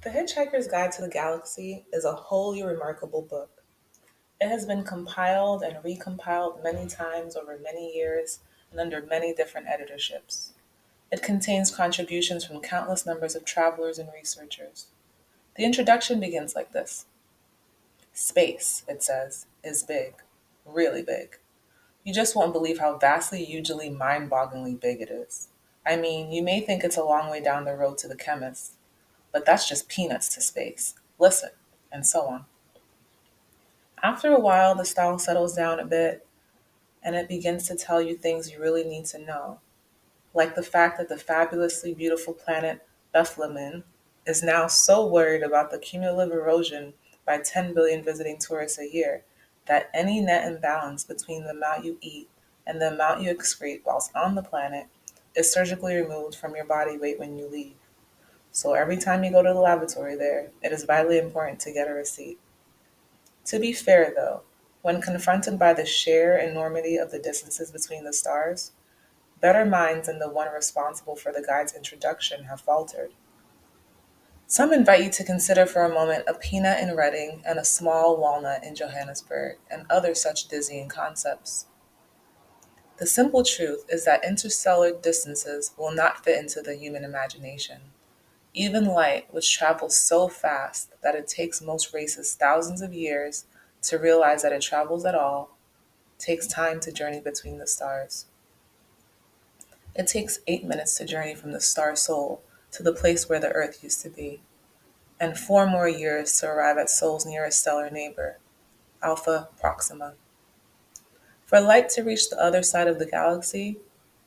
The Hitchhiker's Guide to the Galaxy is a wholly remarkable book. It has been compiled and recompiled many times over many years and under many different editorships. It contains contributions from countless numbers of travelers and researchers. The introduction begins like this: Space, it says, is big, really big. You just won't believe how vastly, hugely, mind bogglingly big it is. I mean, you may think it's a long way down the road to the chemist, but that's just peanuts to space. Listen, and so on. After a while, the style settles down a bit and it begins to tell you things you really need to know, like the fact that the fabulously beautiful planet Bethlehem is now so worried about the cumulative erosion by 10 billion visiting tourists a year that any net imbalance between the amount you eat and the amount you excrete whilst on the planet is surgically removed from your body weight when you leave. So every time you go to the laboratory there, it is vitally important to get a receipt. To be fair, though, when confronted by the sheer enormity of the distances between the stars, better minds than the one responsible for the guide's introduction have faltered. Some invite you to consider for a moment a peanut in Reading and a small walnut in Johannesburg, and other such dizzying concepts. The simple truth is that interstellar distances will not fit into the human imagination. Even light, which travels so fast that it takes most races thousands of years to realize that it travels at all, takes time to journey between the stars. It takes 8 minutes to journey from the star Sol to the place where the Earth used to be, and 4 more years to arrive at Sol's nearest stellar neighbor, Alpha Proxima. For light to reach the other side of the galaxy,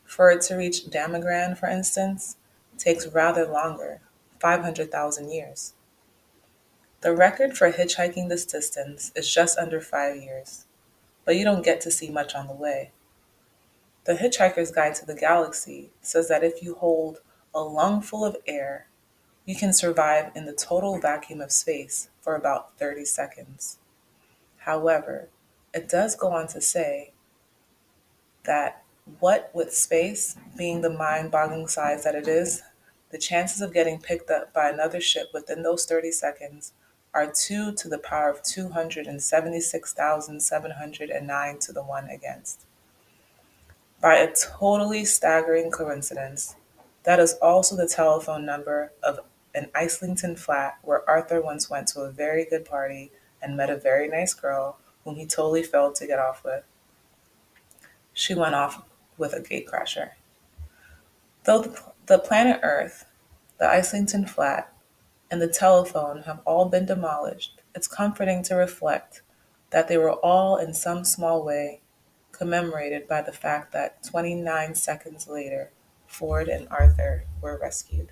for it to reach Damagran, for instance, takes rather longer, 500,000 years. The record for hitchhiking this distance is just under 5 years, but you don't get to see much on the way. The Hitchhiker's Guide to the Galaxy says that if you hold a lungful of air, you can survive in the total vacuum of space for about 30 seconds. However, it does go on to say that what with space being the mind boggling size that it is, the chances of getting picked up by another ship within those 30 seconds are 2 to the power of 276,709 to the 1 against. By a totally staggering coincidence, that is also the telephone number of an Islington flat where Arthur once went to a very good party and met a very nice girl whom he totally failed to get off with. She went off with a gatecrasher. Though the planet Earth, the Islington flat, and the telephone have all been demolished, it's comforting to reflect that they were all in some small way commemorated by the fact that 29 seconds later, Ford and Arthur were rescued.